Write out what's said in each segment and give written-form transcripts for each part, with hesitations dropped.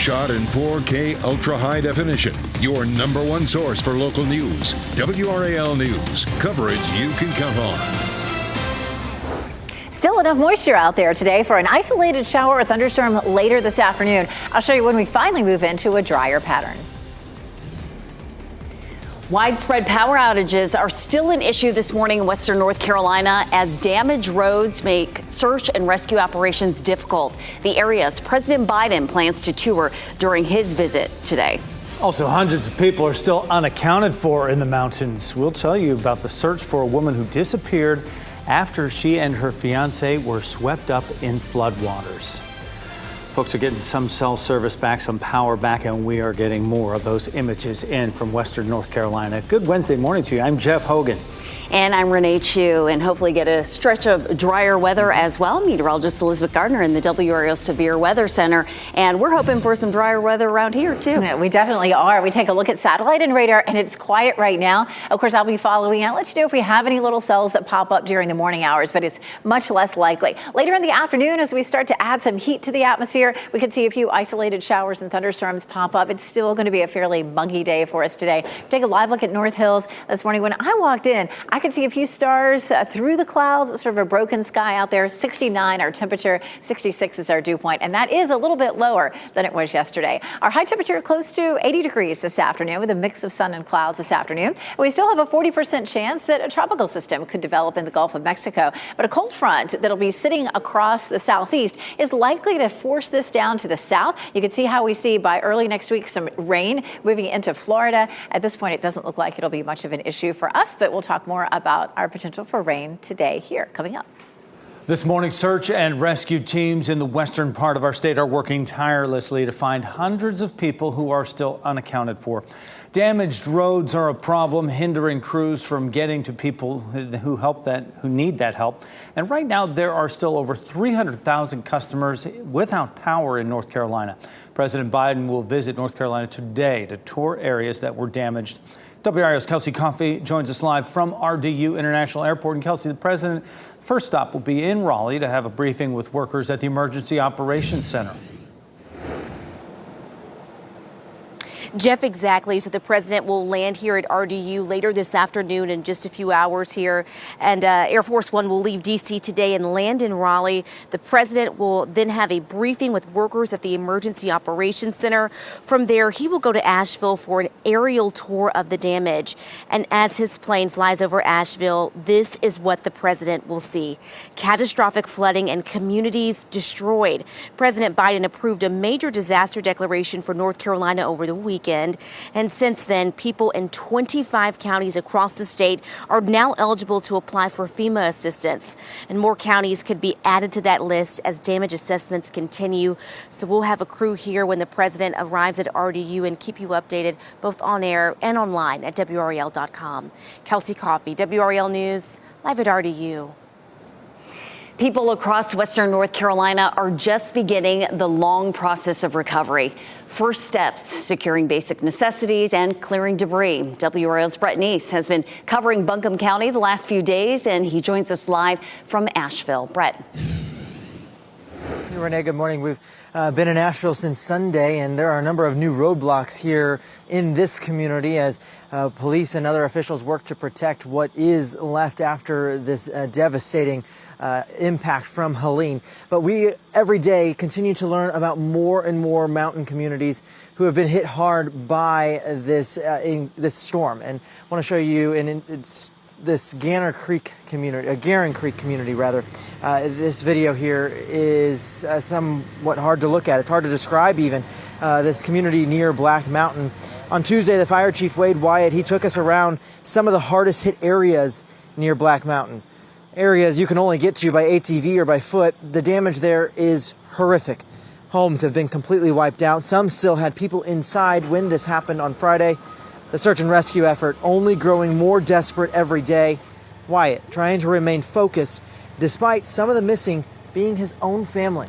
Shot in 4K ultra high definition. Your #1 source for local news. WRAL News. Coverage you can count on. Still enough moisture out there today for an isolated shower or thunderstorm later this afternoon. I'll show you when we finally move into a drier pattern. Widespread power outages are still an issue this morning in western North Carolina as damaged roads make search and rescue operations difficult. The areas President Biden plans to tour during his visit today. Also, hundreds of people are still unaccounted for in the mountains. We'll tell you about the search for a woman who disappeared after she and her fiance were swept up in floodwaters. Folks are getting some cell service back, some power back, and we are getting more of those images in from western North Carolina. Good Wednesday morning to you. I'm Jeff Hogan. And I'm Renee Chu, and hopefully get a stretch of drier weather as well. Meteorologist Elizabeth Gardner in the WRAL Severe Weather Center. And we're hoping for some drier weather around here, too. Yeah, we definitely are. We take a look at satellite and radar, and it's quiet right now. Of course, I'll be following. I'll let you know if we have any little cells that pop up during the morning hours, but it's much less likely. Later in the afternoon, as we start to add some heat to the atmosphere, we could see a few isolated showers and thunderstorms pop up. It's still going to be a fairly muggy day for us today. Take a live look at North Hills this morning. When I walked in, I could see a few stars through the clouds, sort of a broken sky out there. 69 our temperature, 66 is our dew point, and that is a little bit lower than it was yesterday. Our high temperature close to 80 degrees this afternoon with a mix of sun and clouds this afternoon. We still have a 40% chance that a tropical system could develop in the Gulf of Mexico, but a cold front that'll be sitting across the southeast is likely to force this down to the south. You can see how we see by early next week some rain moving into Florida. At this point, it doesn't look like it'll be much of an issue for us, but we'll talk more about our potential for rain today here coming up. This morning, search and rescue teams in the western part of our state are working tirelessly to find hundreds of people who are still unaccounted for. Damaged roads are a problem, hindering crews from getting to people who need that help. And right now, there are still over 300,000 customers without power in North Carolina. President Biden will visit North Carolina today to tour areas that were damaged. WRAL's Kelsey Coffey joins us live from RDU International Airport. And Kelsey, the president, first stop will be in Raleigh to have a briefing with workers at the Emergency Operations Center. Jeff, exactly. So the president will land here at RDU later this afternoon in just a few hours here. And Air Force One will leave D.C. today and land in Raleigh. The president will then have a briefing with workers at the Emergency Operations Center. From there, he will go to Asheville for an aerial tour of the damage. And as his plane flies over Asheville, this is what the president will see. Catastrophic flooding and communities destroyed. President Biden approved a major disaster declaration for North Carolina over the weekend. And since then, people in 25 counties across the state are now eligible to apply for FEMA assistance. And more counties could be added to that list as damage assessments continue. So we'll have a crew here when the president arrives at RDU and keep you updated both on air and online at WRAL.com. Kelsey Coffey, WRAL News, live at RDU. People across western North Carolina are just beginning the long process of recovery. First steps, securing basic necessities and clearing debris. WRAL's Brett Neese has been covering Buncombe County the last few days, and he joins us live from Asheville. Brett. Hey, Renee, good morning. We've been in Asheville since Sunday, and there are a number of new roadblocks here in this community as police and other officials work to protect what is left after this devastating impact from Helene. But we every day continue to learn about more and more mountain communities who have been hit hard by this storm. And I want to show you this Garin Creek community rather. This video here is somewhat hard to look at. It's hard to describe even. This community near Black Mountain. On Tuesday, the fire chief, Wade Wyatt, he took us around some of the hardest hit areas near Black Mountain. Areas you can only get to by ATV or by foot. The damage there is horrific. Homes have been completely wiped out. Some still had people inside when this happened on Friday. The search and rescue effort only growing more desperate every day. Wyatt trying to remain focused despite some of the missing being his own family.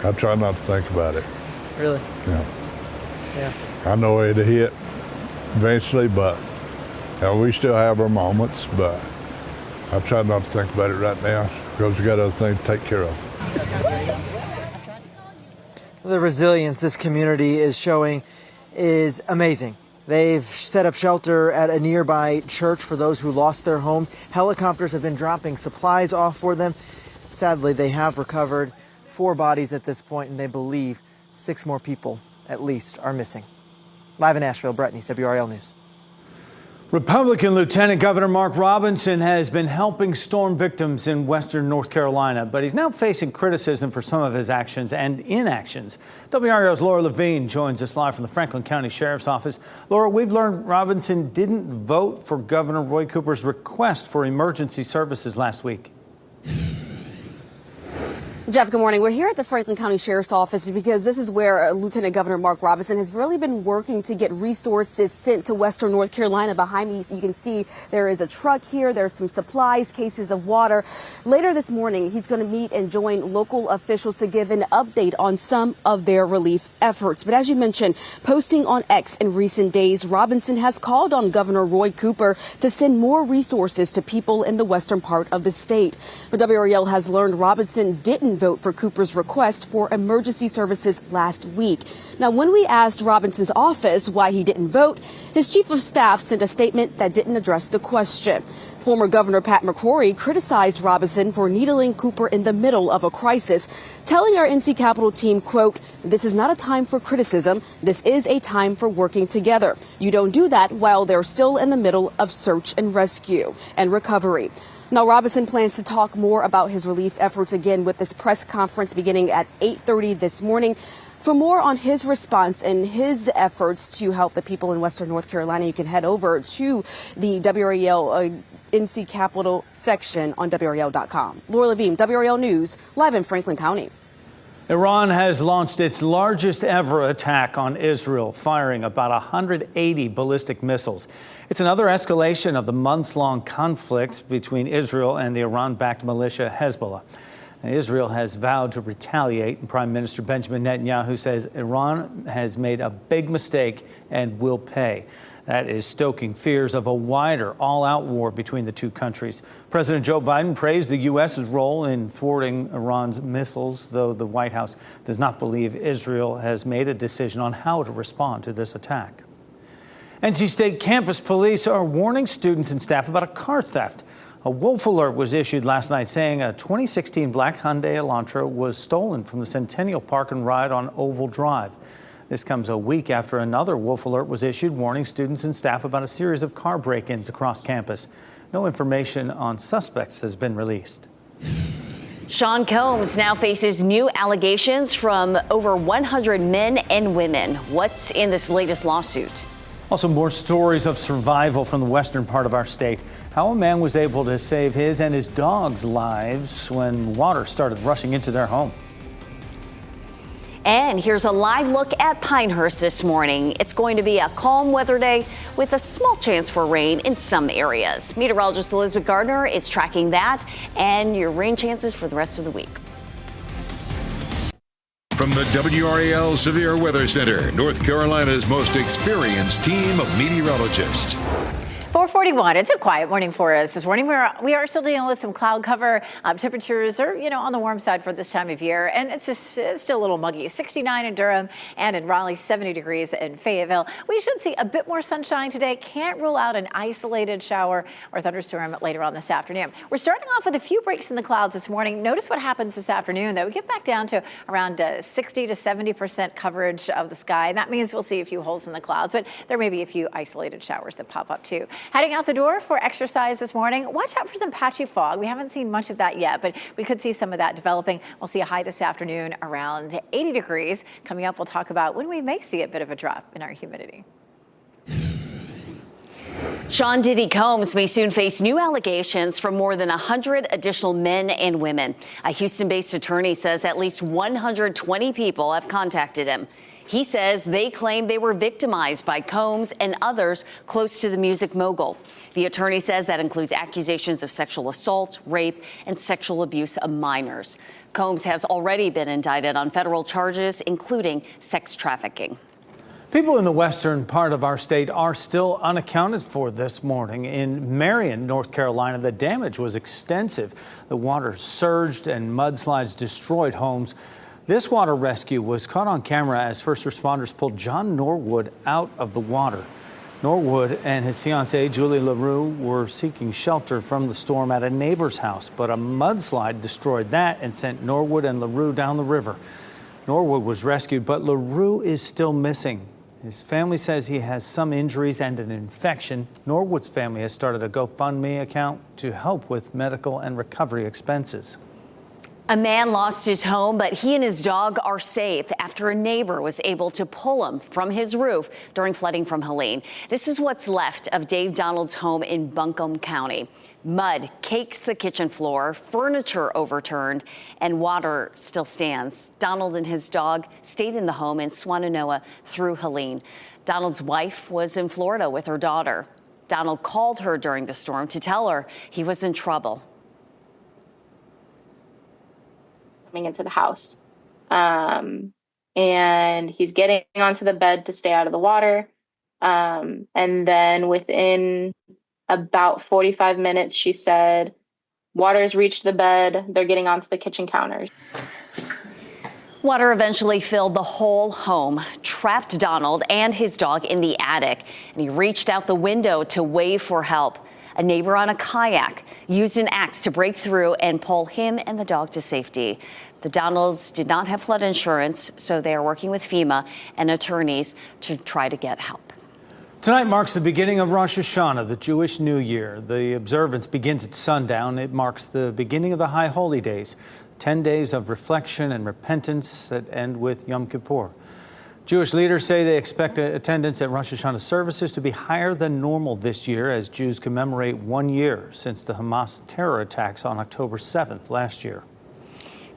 I try not to think about it. Really? Yeah. I know it'll hit eventually, but we still have our moments, but I try not to think about it right now because we got other things to take care of. The resilience this community is showing is amazing. They've set up shelter at a nearby church for those who lost their homes. Helicopters have been dropping supplies off for them. Sadly, they have recovered 4 bodies at this point, and they believe 6 more people, at least, are missing. Live in Asheville, Brett Neese, WRAL News. Republican Lieutenant Governor Mark Robinson has been helping storm victims in western North Carolina, but he's now facing criticism for some of his actions and inactions. WRAL's Laura Levine joins us live from the Franklin County Sheriff's Office. Laura, we've learned Robinson didn't vote for Governor Roy Cooper's request for emergency services last week. Jeff, good morning. We're here at the Franklin County Sheriff's Office because this is where Lieutenant Governor Mark Robinson has really been working to get resources sent to western North Carolina. Behind me, you can see there is a truck here. There's some supplies, cases of water. Later this morning, he's going to meet and join local officials to give an update on some of their relief efforts. But as you mentioned, posting on X in recent days, Robinson has called on Governor Roy Cooper to send more resources to people in the western part of the state. But WRAL has learned Robinson didn't vote for Cooper's request for emergency services last week. Now, when we asked Robinson's office why he didn't vote, his chief of staff sent a statement that didn't address the question. Former Governor Pat McCrory criticized Robinson for needling Cooper in the middle of a crisis, telling our NC Capitol team, quote, "This is not a time for criticism. This is a time for working together. You don't do that while they're still in the middle of search and rescue and recovery." Now, Robinson plans to talk more about his relief efforts again with this press conference beginning at 8:30 this morning. For more on his response and his efforts to help the people in western North Carolina, you can head over to the WRAL NC Capitol section on WRAL.com. Laura Levine, WRAL News, live in Franklin County. Iran has launched its largest ever attack on Israel, firing about 180 ballistic missiles. It's another escalation of the months-long conflict between Israel and the Iran-backed militia Hezbollah. Israel has vowed to retaliate, and Prime Minister Benjamin Netanyahu says Iran has made a big mistake and will pay. That is stoking fears of a wider all-out war between the two countries. President Joe Biden praised the U.S.'s role in thwarting Iran's missiles, though the White House does not believe Israel has made a decision on how to respond to this attack. NC State campus police are warning students and staff about a car theft. A wolf alert was issued last night saying a 2016 black Hyundai Elantra was stolen from the Centennial Park and Ride on Oval Drive. This comes a week after another wolf alert was issued warning students and staff about a series of car break-ins across campus. No information on suspects has been released. Sean Combs now faces new allegations from over 100 men and women. What's in this latest lawsuit? Also, more stories of survival from the western part of our state. How a man was able to save his and his dog's lives when water started rushing into their home. And here's a live look at Pinehurst this morning. It's going to be a calm weather day with a small chance for rain in some areas. Meteorologist Elizabeth Gardner is tracking that and your rain chances for the rest of the week. From the WRAL Severe Weather Center, North Carolina's most experienced team of meteorologists. 441. It's a quiet morning for us this morning. We are still dealing with some cloud cover. Temperatures are, on the warm side for this time of year, and it's still a little muggy. 69 in Durham and in Raleigh, 70 degrees in Fayetteville. We should see a bit more sunshine today. Can't rule out an isolated shower or thunderstorm later on this afternoon. We're starting off with a few breaks in the clouds this morning. Notice what happens this afternoon, though. We get back down to around 60 to 70% coverage of the sky. And that means we'll see a few holes in the clouds, but there may be a few isolated showers that pop up too. Heading out the door for exercise this morning, watch out for some patchy fog. We haven't seen much of that yet, but we could see some of that developing. We'll see a high this afternoon around 80 degrees. Coming up, we'll talk about when we may see a bit of a drop in our humidity. Sean Diddy Combs may soon face new allegations from more than 100 additional men and women. A Houston-based attorney says at least 120 people have contacted him. He says they claim they were victimized by Combs and others close to the music mogul. The attorney says that includes accusations of sexual assault, rape, and sexual abuse of minors. Combs has already been indicted on federal charges, including sex trafficking. People in the western part of our state are still unaccounted for this morning. In Marion, North Carolina, the damage was extensive. The water surged and mudslides destroyed homes. This water rescue was caught on camera as first responders pulled John Norwood out of the water. Norwood and his fiancée, Julie LaRue, were seeking shelter from the storm at a neighbor's house, but a mudslide destroyed that and sent Norwood and LaRue down the river. Norwood was rescued, but LaRue is still missing. His family says he has some injuries and an infection. Norwood's family has started a GoFundMe account to help with medical and recovery expenses. A man lost his home, but he and his dog are safe after a neighbor was able to pull him from his roof during flooding from Helene. This is what's left of Dave Donald's home in Buncombe County. Mud cakes the kitchen floor, furniture overturned, and water still stands. Donald and his dog stayed in the home in Swannanoa through Helene. Donald's wife was in Florida with her daughter. Donald called her during the storm to tell her he was in trouble. Into the house, and he's getting onto the bed to stay out of the water, and then within about 45 minutes, she said, water's reached the bed, they're getting onto the kitchen counters. Water eventually filled the whole home, trapped Donald and his dog in the attic, and he reached out the window to wave for help. A neighbor on a kayak used an axe to break through and pull him and the dog to safety. The Donalds did not have flood insurance, so they are working with FEMA and attorneys to try to get help. Tonight marks the beginning of Rosh Hashanah, the Jewish New Year. The observance begins at sundown. It marks the beginning of the High Holy Days, 10 days of reflection and repentance that end with Yom Kippur. Jewish leaders say they expect attendance at Rosh Hashanah services to be higher than normal this year as Jews commemorate 1 year since the Hamas terror attacks on October 7th last year.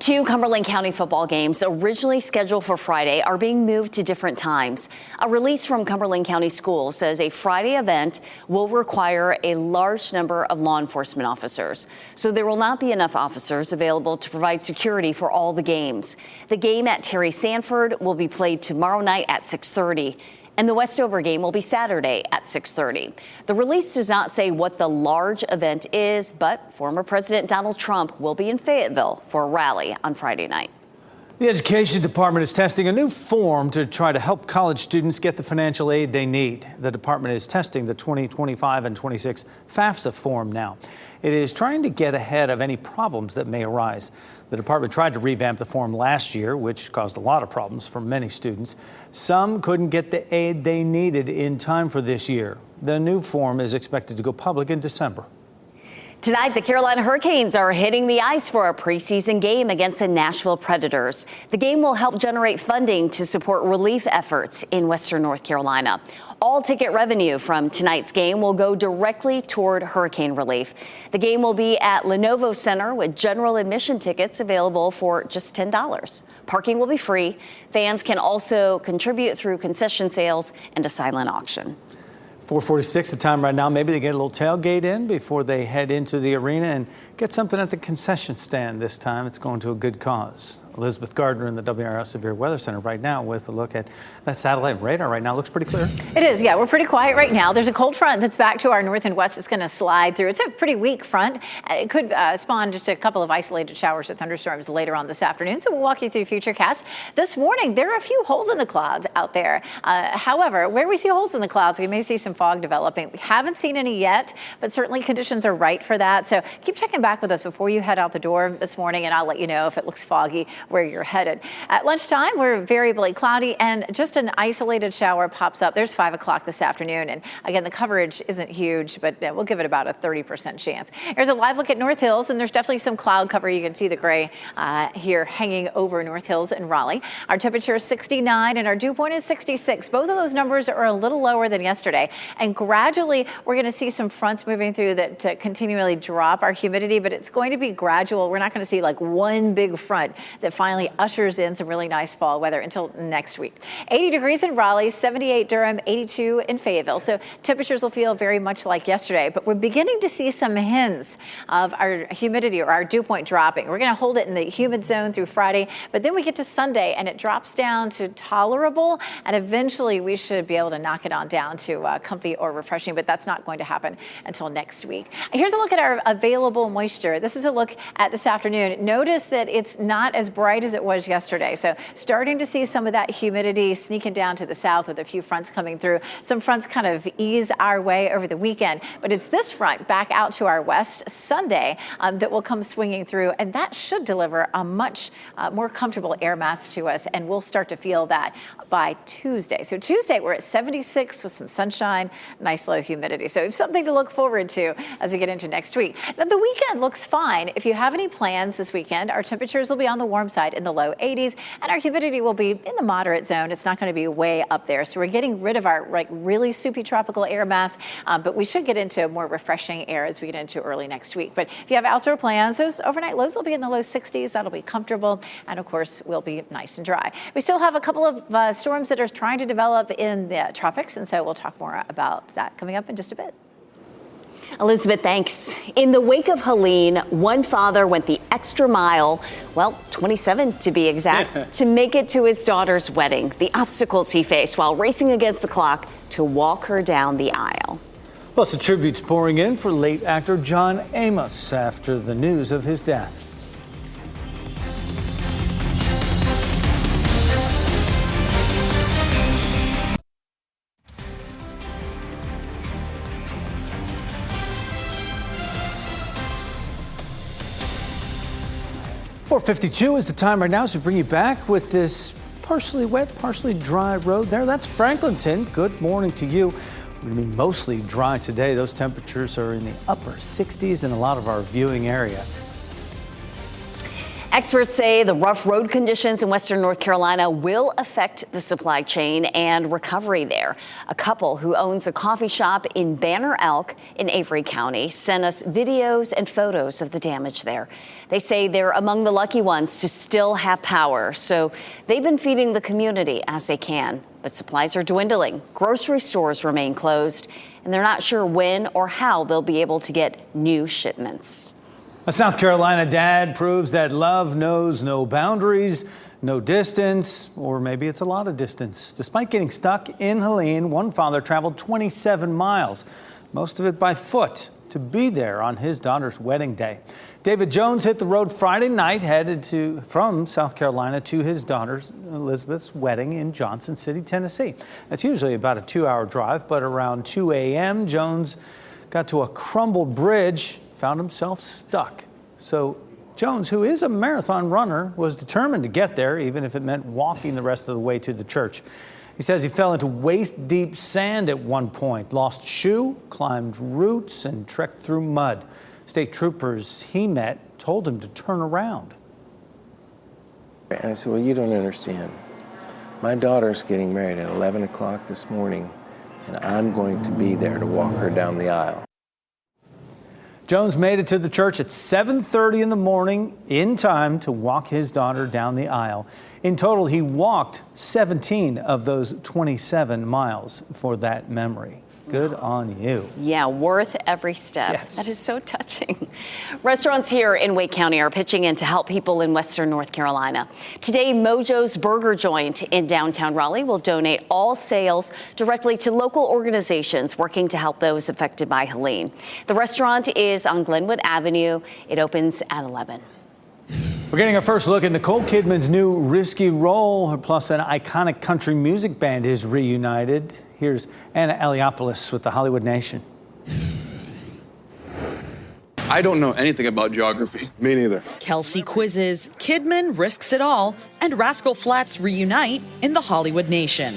2 Cumberland County football games originally scheduled for Friday are being moved to different times. A release from Cumberland County Schools says a Friday event will require a large number of law enforcement officers. So there will not be enough officers available to provide security for all the games. The game at Terry Sanford will be played tomorrow night at 6:30. And the Westover game will be Saturday at 6:30. The release does not say what the large event is, but former President Donald Trump will be in Fayetteville for a rally on Friday night. The Education Department is testing a new form to try to help college students get the financial aid they need. The department is testing the 2025 and 26 FAFSA form now. It is trying to get ahead of any problems that may arise. The department tried to revamp the form last year, which caused a lot of problems for many students. Some couldn't get the aid they needed in time for this year. The new form is expected to go public in December. Tonight, the Carolina Hurricanes are hitting the ice for a preseason game against the Nashville Predators. The game will help generate funding to support relief efforts in Western North Carolina. All ticket revenue from tonight's game will go directly toward hurricane relief. The game will be at Lenovo Center with general admission tickets available for just $10. Parking will be free. Fans can also contribute through concession sales and a silent auction. 4:46 the time right now. Maybe they get a little tailgate in before they head into the arena and get something at the concession stand this time. It's going to a good cause. Elizabeth Gardner in the WRAL Severe Weather Center right now with a look at that satellite radar right now. Looks pretty clear. It is, yeah. We're pretty quiet right now. There's a cold front that's back to our north and west. It's going to slide through. It's a pretty weak front. It could spawn just a couple of isolated showers or thunderstorms later on this afternoon. So we'll walk you through futurecast. This morning, there are a few holes in the clouds out there. However, where we see holes in the clouds, we may see some fog developing. We haven't seen any yet, but certainly conditions are right for that. So keep checking back with us before you head out the door this morning, and I'll let you know if it looks foggy where you're headed. At lunchtime, we're variably cloudy and just an isolated shower pops up. There's 5 o'clock this afternoon. And again, the coverage isn't huge, but we'll give it about a 30% chance. Here's a live look at North Hills, and there's definitely some cloud cover. You can see the gray here hanging over North Hills and Raleigh. Our temperature is 69 and our dew point is 66. Both of those numbers are a little lower than yesterday. And gradually, we're going to see some fronts moving through that continually drop our humidity, but it's going to be gradual. We're not going to see like one big front that finally ushers in some really nice fall weather until next week. 80 degrees in Raleigh, 78 Durham, 82 in Fayetteville. So temperatures will feel very much like yesterday, but we're beginning to see some hints of our humidity or our dew point dropping. We're going to hold it in the humid zone through Friday, but then we get to Sunday and it drops down to tolerable, and eventually we should be able to knock it on down to comfy or refreshing, but that's not going to happen until next week. Here's a look at our available moisture. This is a look at this afternoon. Notice that it's not as bright bright as it was yesterday. So starting to see some of that humidity sneaking down to the south with a few fronts coming through. Some fronts kind of ease our way over the weekend, but it's this front back out to our west Sunday that will come swinging through, and that should deliver a much more comfortable air mass to us, and we'll start to feel that by Tuesday. So Tuesday, we're at 76 with some sunshine, nice low humidity. So it's something to look forward to as we get into next week. Now, the weekend looks fine. If you have any plans this weekend, our temperatures will be on the warm side in the low 80s, and our humidity will be in the moderate zone. It's not going to be way up there. So we're getting rid of our really soupy tropical air mass, but we should get into more refreshing air as we get into early next week. But if you have outdoor plans, those overnight lows will be in the low 60s. That'll be comfortable, and of course, will be nice and dry. We still have a couple of storms that are trying to develop in the tropics, and so we'll talk more about that coming up in just a bit. Elizabeth, thanks. In the wake of Helene, one father went the extra mile, 27 to be exact, to make it to his daughter's wedding. The obstacles he faced while racing against the clock to walk her down the aisle. Plus, the tributes pouring in for late actor John Amos after the news of his death. .52 is the time right now as we bring you back with this partially wet, partially dry road there. That's Franklinton. Good morning to you. We're going to be mostly dry today. Those temperatures are in the upper 60s in a lot of our viewing area. Experts say the rough road conditions in western North Carolina will affect the supply chain and recovery there. A couple who owns a coffee shop in Banner Elk in Avery County sent us videos and photos of the damage there. They say they're among the lucky ones to still have power, so they've been feeding the community as they can. But supplies are dwindling. Grocery stores remain closed, and they're not sure when or how they'll be able to get new shipments. A South Carolina dad proves that love knows no boundaries, no distance, or maybe it's a lot of distance. Despite getting stuck in Helene, one father traveled 27 miles, most of it by foot, to be there on his daughter's wedding day. David Jones hit the road Friday night, headed from South Carolina to his daughter's Elizabeth's wedding in Johnson City, Tennessee. That's usually about a 2-hour drive, but around 2 a.m., Jones got to a crumbled bridge, found himself stuck. So Jones, who is a marathon runner, was determined to get there, even if it meant walking the rest of the way to the church. He says he fell into waist-deep sand at one point, lost shoe, climbed roots, and trekked through mud. State troopers he met told him to turn around. And I said, well, you don't understand. My daughter's getting married at 11 o'clock this morning, and I'm going to be there to walk her down the aisle. Jones made it to the church at 7:30 in the morning in time to walk his daughter down the aisle. In total, he walked 17 of those 27 miles for that memory. Good on you. Yeah, worth every step. Yes. That is so touching. Restaurants here in Wake County are pitching in to help people in western North Carolina. Today, Mojo's Burger Joint in downtown Raleigh will donate all sales directly to local organizations working to help those affected by Helene. The restaurant is on Glenwood Avenue. It opens at 11. We're getting our first look at Nicole Kidman's new risky role, plus an iconic country music band is reunited. Here's Anna Eliopoulos with the Hollywood Nation. I don't know anything about geography. Me neither. Kelsey quizzes, Kidman risks it all, and Rascal Flatts reunite in the Hollywood Nation.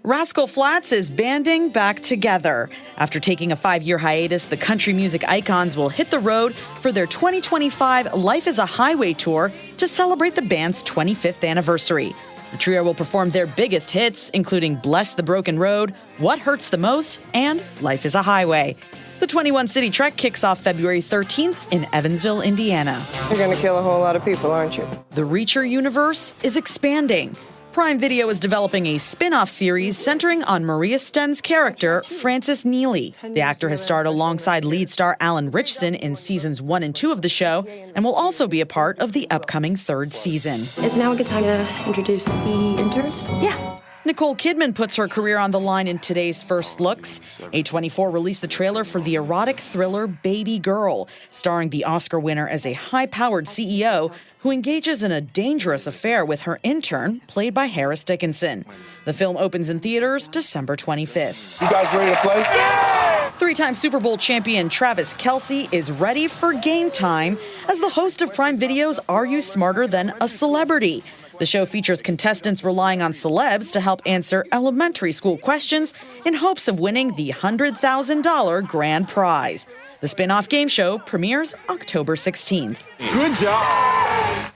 Rascal Flatts is banding back together. After taking a 5-year hiatus, the country music icons will hit the road for their 2025 Life is a Highway tour to celebrate the band's 25th anniversary. The trio will perform their biggest hits, including Bless the Broken Road, What Hurts the Most, and Life is a Highway. The 21-city trek kicks off February 13th in Evansville, Indiana. You're going to kill a whole lot of people, aren't you? The Reacher universe is expanding. Prime Video is developing a spin-off series centering on Maria Sten's character, Frances Neely. The actor has starred alongside lead star Alan Ritchson in seasons 1 and 2 of the show and will also be a part of the upcoming 3rd season. Is now a good time to introduce the interns? Yeah. Nicole Kidman puts her career on the line in today's First Looks. A24 released the trailer for the erotic thriller Baby Girl, starring the Oscar winner as a high-powered CEO who engages in a dangerous affair with her intern, played by Harris Dickinson. The film opens in theaters December 25th. You guys ready to play? Yeah! Three-time Super Bowl champion Travis Kelce is ready for game time as the host of Prime Video's Are You Smarter Than a Celebrity? The show features contestants relying on celebs to help answer elementary school questions in hopes of winning the $100,000 grand prize. The spin-off game show premieres October 16th. Good job.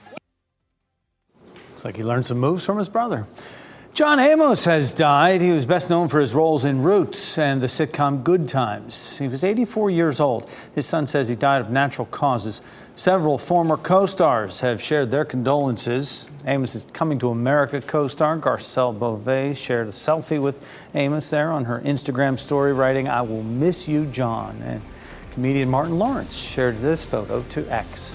Looks like he learned some moves from his brother. John Amos has died. He was best known for his roles in Roots and the sitcom Good Times. He was 84 years old. His son says he died of natural causes. Several former co-stars have shared their condolences. Amos's Coming to America co-star Garcelle Beauvais shared a selfie with Amos there on her Instagram story, writing, "I will miss you, John." And comedian Martin Lawrence shared this photo to X.